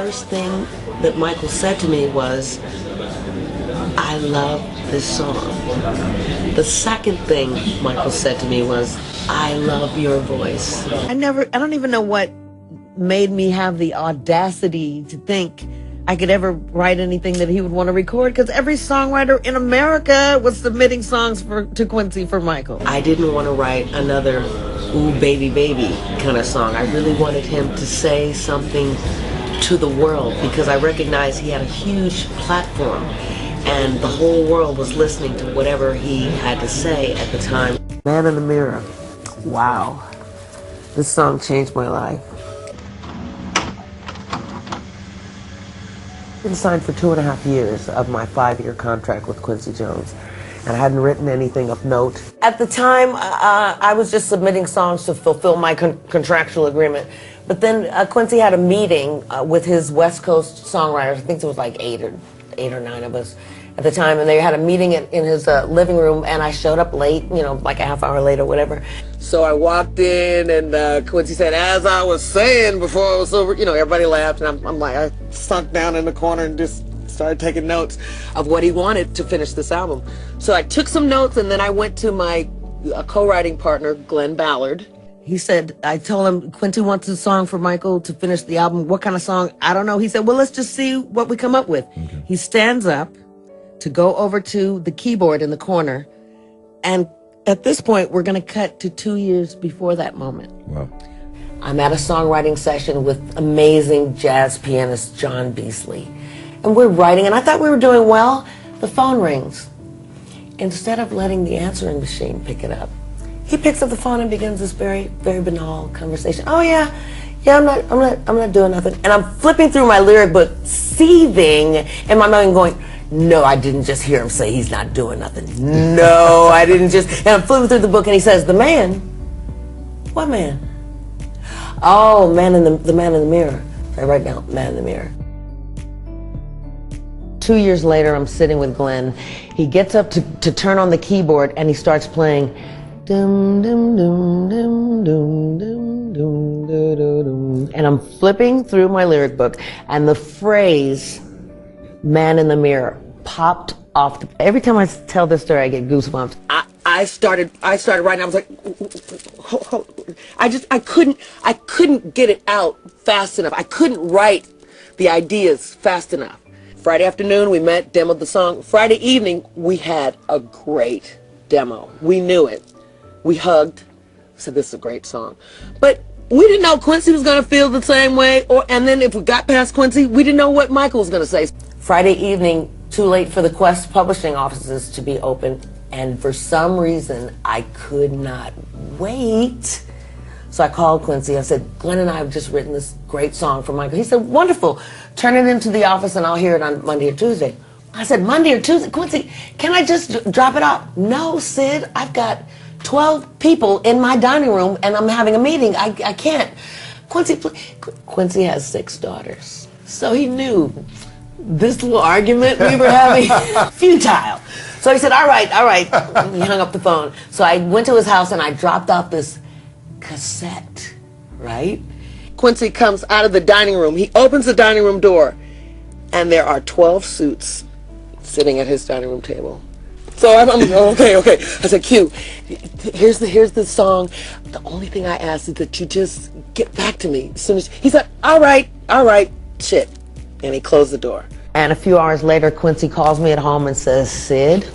first thing that Michael said to me was, I love this song. The second thing Michael said to me was, I love your voice. I don't even know what made me have the audacity to think I could ever write anything that he would want to record, because every songwriter in America was submitting songs to Quincy for Michael. I didn't want to write another ooh baby baby kind of song. I really wanted him to say something to the world, because I recognized he had a huge platform and the whole world was listening to whatever he had to say at the time. Man in the Mirror. Wow. This song changed my life. I've been signed for 2.5 years of my 5-year contract with Quincy Jones, and I hadn't written anything of note. At the time, I was just submitting songs to fulfill my contractual agreement. But then Quincy had a meeting with his West Coast songwriters. I think there was like eight or 9 of us at the time, and they had a meeting in his living room, and I showed up late, you know, like a half hour late or whatever. So I walked in, and Quincy said, as I was saying before I was over, you know, everybody laughed, and I'm like, I sunk down in the corner and just started taking notes of what he wanted to finish this album. So I took some notes, and then I went to my co-writing partner, Glenn Ballard. He said, I told him, Quincy wants a song for Michael to finish the album. What kind of song? I don't know. He said, well, let's just see what we come up with. Okay. He stands up to go over to the keyboard in the corner. And at this point, we're going to cut to 2 years before that moment. Wow. I'm at a songwriting session with amazing jazz pianist John Beasley. And we're writing, and I thought we were doing well. The phone rings. Instead of letting the answering machine pick it up, he picks up the phone and begins this very, very banal conversation. Oh yeah, I'm not doing nothing. And I'm flipping through my lyric book, seething in my mind, going, no, I didn't just hear him say he's not doing nothing. No, I didn't just. And I'm flipping through the book, and he says, the man. What man? Oh, the man in the mirror. I write down Man in the Mirror. 2 years later, I'm sitting with Glenn. He gets up to turn on the keyboard, and he starts playing. Dum, dum, dum, dum, dum, dum, dum, dum, dum. And I'm flipping through my lyric book, and the phrase Man in the Mirror popped off. Every time I tell this story, I get goosebumps. I started writing. I was like, I couldn't get it out fast enough. I couldn't write the ideas fast enough. Friday afternoon, we met, demoed the song. Friday evening, we had a great demo. We knew it. We hugged, said this is a great song. But we didn't know Quincy was going to feel the same way, and then if we got past Quincy, we didn't know what Michael was going to say. Friday evening, too late for the Quest publishing offices to be open, and for some reason, I could not wait. So I called Quincy. I said, Glenn and I have just written this great song for Michael. He said, wonderful. Turn it into the office and I'll hear it on Monday or Tuesday. I said, Monday or Tuesday? Quincy, can I just drop it off? No, Sid, I've got 12 people in my dining room and I'm having a meeting. I can't. Quincy has 6 daughters. So he knew this little argument we were having, futile. So he said, all right. He hung up the phone. So I went to his house and I dropped off this cassette, right? Quincy comes out of the dining room. He opens the dining room door and there are 12 suits sitting at his dining room table. So I'm okay. I said, Q, here's the song. The only thing I ask is that you just get back to me as soon as. He said, all right, shit. And he closed the door. And a few hours later, Quincy calls me at home and says, Sid,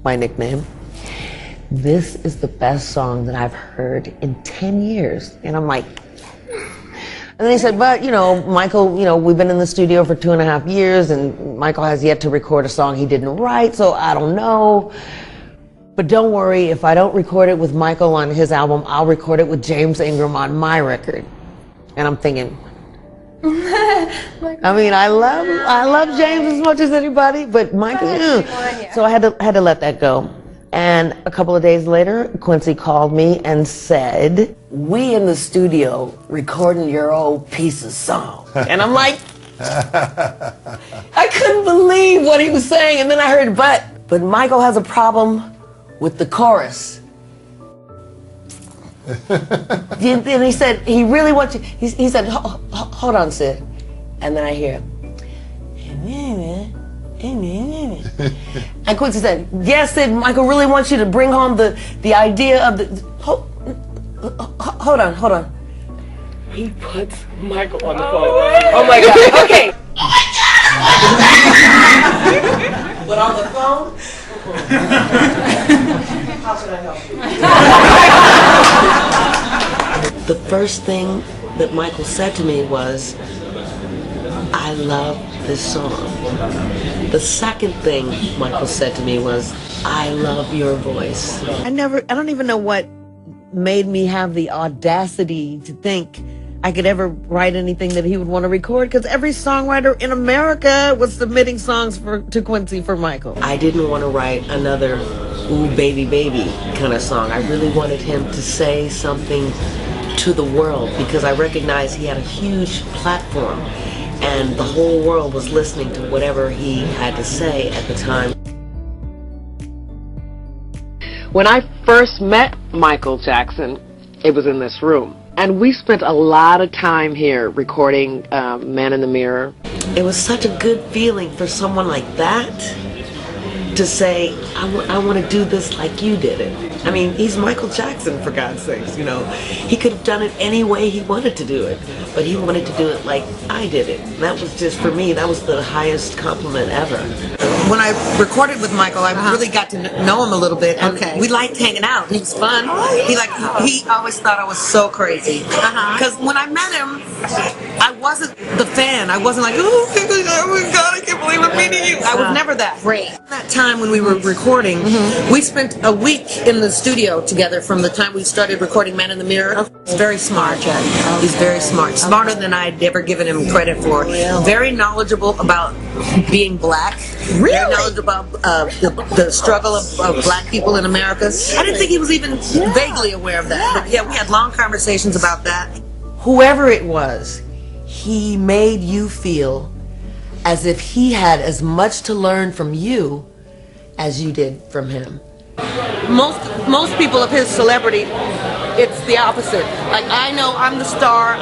my nickname, this is the best song that I've heard in 10 years. And I'm like, and then he said, but, Michael, we've been in the studio for 2.5 years and Michael has yet to record a song he didn't write, so I don't know. But don't worry, if I don't record it with Michael on his album, I'll record it with James Ingram on my record. And I'm thinking, I mean, I love James as much as anybody, but Michael, so I had to let that go. And a couple of days later, Quincy called me and said, we in the studio recording your old piece of song. And I'm like, I couldn't believe what he was saying. And then I heard, but Michael has a problem with the chorus. And he said, he really wants you, he said, hold on, Sid. And then I hear, and Quincy said, yes, Sid, Michael really wants you to bring home the idea of the, hold on. He puts Michael on the phone. Oh my God, okay. But on the phone, how can I help you? The first thing that Michael said to me was, I love this song. The second thing Michael said to me was, I love your voice. I don't even know what made me have the audacity to think I could ever write anything that he would want to record, because every songwriter in America was submitting songs to Quincy for Michael. I didn't want to write another ooh baby baby kind of song. I really wanted him to say something to the world, because I recognized he had a huge platform and the whole world was listening to whatever he had to say at the time. When I first met Michael Jackson, it was in this room. And we spent a lot of time here recording Man in the Mirror. It was such a good feeling for someone like that to say, I want to do this like you did it. I mean, he's Michael Jackson, for God's sakes, you know. He could have done it any way he wanted to do it, but he wanted to do it like I did it. And that was just, for me, that was the highest compliment ever. When I recorded with Michael, I really got to know him a little bit, and we liked hanging out. He was fun. He always thought I was so crazy. Because when I met him, I wasn't the fan. I wasn't like, oh my God, I can't believe I'm meeting you. I was never that. Right. That time when we were recording, we spent a week in the studio together from the time we started recording Man in the Mirror. He's very smart. He's very smart. Smarter than I'd ever given him credit for. Very knowledgeable about being black. Really? Very knowledgeable about the struggle of black people in America. I didn't think he was even vaguely aware of that. But yeah, we had long conversations about that. Whoever it was, he made you feel as if he had as much to learn from you as you did from him. Most people of his celebrity, it's the opposite. Like, I know I'm the star,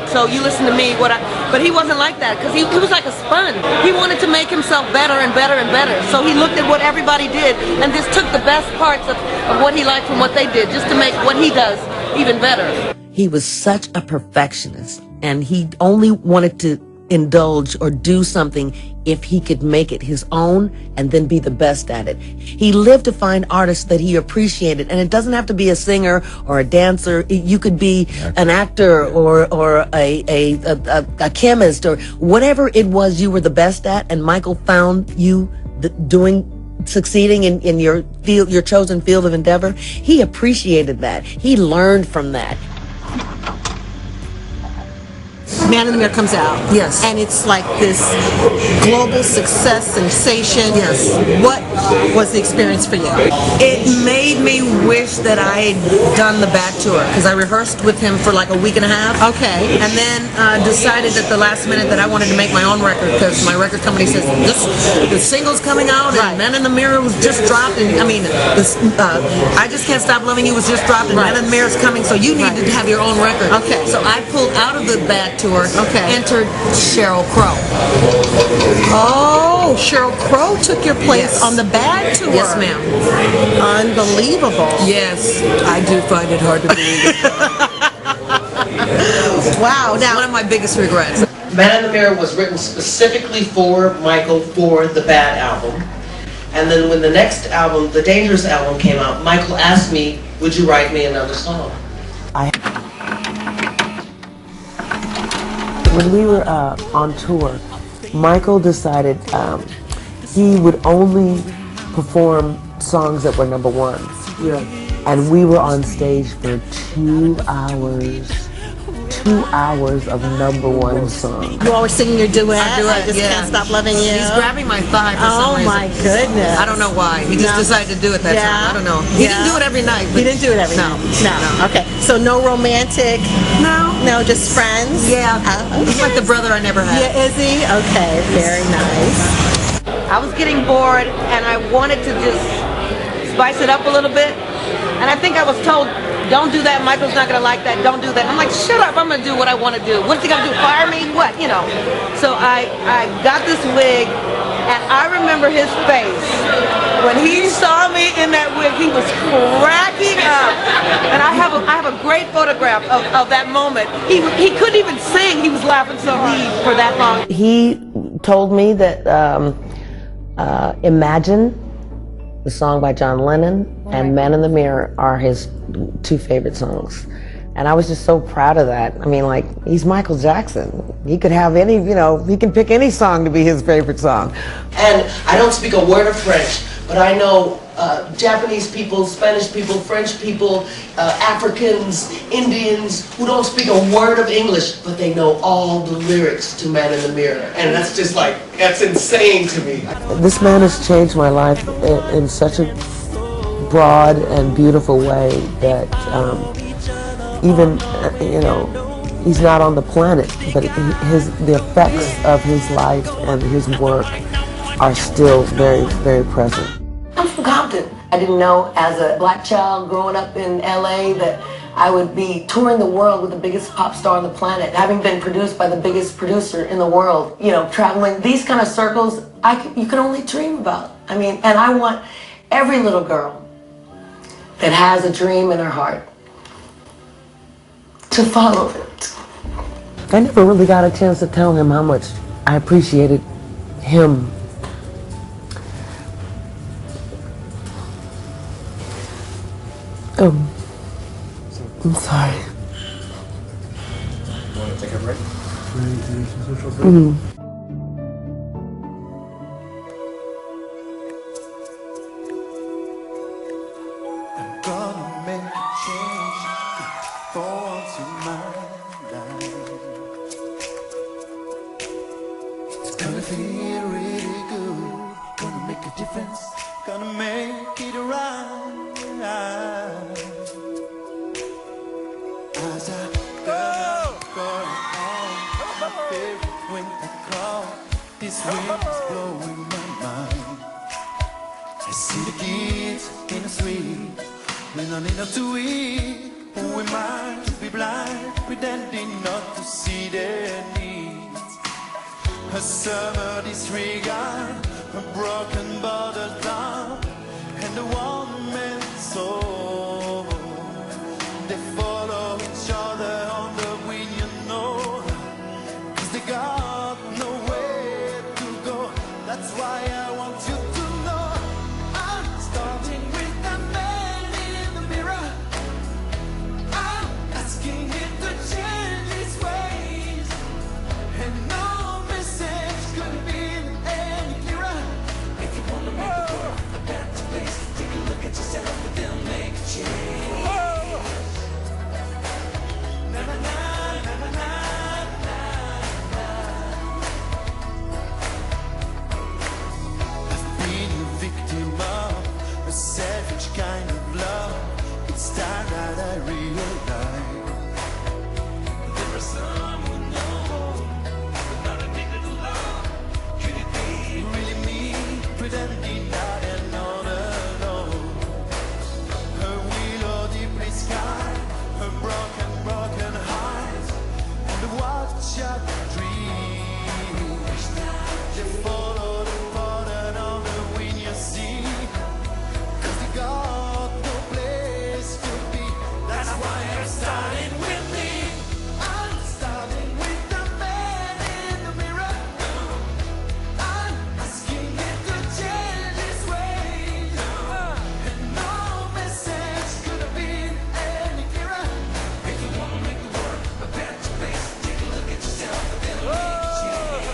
so you listen to me. But he wasn't like that, because he was like a sponge. He wanted to make himself better and better and better. So he looked at what everybody did and just took the best parts of what he liked from what they did, just to make what he does even better. He was such a perfectionist, and he only wanted to indulge or do something if he could make it his own and then be the best at it. He lived to find artists that he appreciated, and it doesn't have to be a singer or a dancer. You could be an actor or a chemist or whatever it was you were the best at, and Michael found you succeeding in your field, your chosen field of endeavor. He appreciated that. He learned from that. Man in the Mirror comes out. Yes. And it's like this global success sensation. Yes. What was the experience for you? It made me wish that I had done the back tour, because I rehearsed with him for like a week and a half. Okay. And then decided at the last minute that I wanted to make my own record, because my record company says, the single's coming out, and Man in the Mirror was just dropped, and I mean, I Just Can't Stop Loving You was just dropped, and Man in the Mirror's coming, so you need to have your own record. Okay. So I pulled out of the bad tour. Entered Sheryl Crow. Oh, Sheryl Crow took your place on the Bad tour. Yes, ma'am. Unbelievable. Yes, I do find it hard to believe. Wow. Now, one of my biggest regrets. Man in the Mirror was written specifically for Michael for the Bad album. And then when the next album, the Dangerous album, came out, Michael asked me, would you write me another song? When we were on tour, Michael decided he would only perform songs that were number ones. Yeah. And we were on stage for 2 hours. 2 hours of number one songs. You always singing your duet? I Just Can't Stop Loving You. He's grabbing my thigh for some reason. Oh my goodness. I don't know why. He just decided to do it that time. I don't know. He didn't do it every night. He didn't do it every night? No. Okay. So no romantic? No. No, just friends? Yeah. He's like the brother I never had. Yeah, is he? Okay. Very nice. I was getting bored, and I wanted to just spice it up a little bit. And I think I was told don't do that, Michael's not gonna like that, don't do that. I'm like, shut up, I'm gonna do what I wanna do. What's he gonna do, fire me? What, you know? So I got this wig, and I remember his face. When he saw me in that wig, he was cracking up. And I have a great photograph of that moment. He couldn't even sing, he was laughing so hard for that long. He told me that Imagine, the song by John Lennon, and Man in the Mirror are his two favorite songs. And I was just so proud of that. I mean, like, he's Michael Jackson. He could have any, you know, he can pick any song to be his favorite song. And I don't speak a word of French, but I know Japanese people, Spanish people, French people, Africans, Indians, who don't speak a word of English, but they know all the lyrics to Man in the Mirror. And that's just like, that's insane to me. This man has changed my life in such a broad and beautiful way that even, you know, he's not on the planet, but the effects of his life and his work are still very, very present. I'm from Compton. I didn't know as a black child growing up in LA that I would be touring the world with the biggest pop star on the planet, having been produced by the biggest producer in the world, you know, traveling these kind of circles you can only dream about. I mean, and I want every little girl that has a dream in her heart to follow it. I never really got a chance to tell him how much I appreciated him. I'm sorry. You want to take a break? Mm-hmm. I'm gonna make a change for once in my life. It's gonna feel really good. Gonna make a difference. Gonna make it right. As I go on, my favorite winter call. This wind is blowing my mind. I see the kids in the street, when I need not to eat. Who am I to be blind, pretending not to see their needs? A summer disregard, a broken bottle down, and a one-man soul. They follow each other on the wind, you know, 'cause they got nowhere to go. That's why I want you to know I'm starting with the man in the mirror. I'm asking him to change his ways, and no message could be any clearer. If you want to make the world a better place, take a look at yourself and then make a change. Na na na na na na na. I've been a victim of a savage kind of love. It's time that I realize there are some who know, but not addicted to love. Could it be really me, pretending that I'm not alone? Her willow deeply sky, her broken heart, and the watch out dreams. They follow the pattern of the wind, you see, 'cause they got no place to be. That's why I'm starting with me. I'm starting with the man in the mirror. I'm asking him to change his ways, and no message could have been any clearer. If you want to make the world a better place, take a look at yourself and then make a change.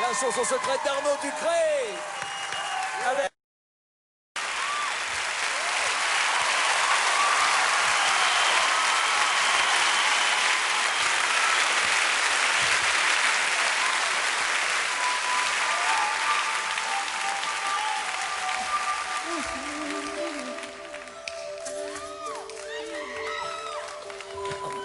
La chanson secrète d'Arnaud Ducré. Avec...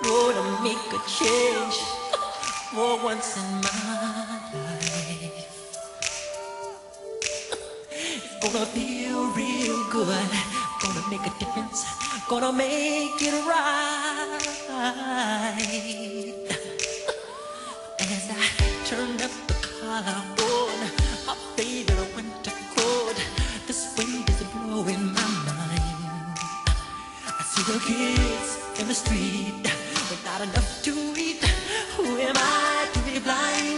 Gonna make a change for once in my life. It's gonna feel real good. Gonna make a difference. Gonna make it right. As I turn up the collar on my favorite winter coat, this wind is blowing my mind. I see the kids in the street with not enough to eat. Who am I to be blind?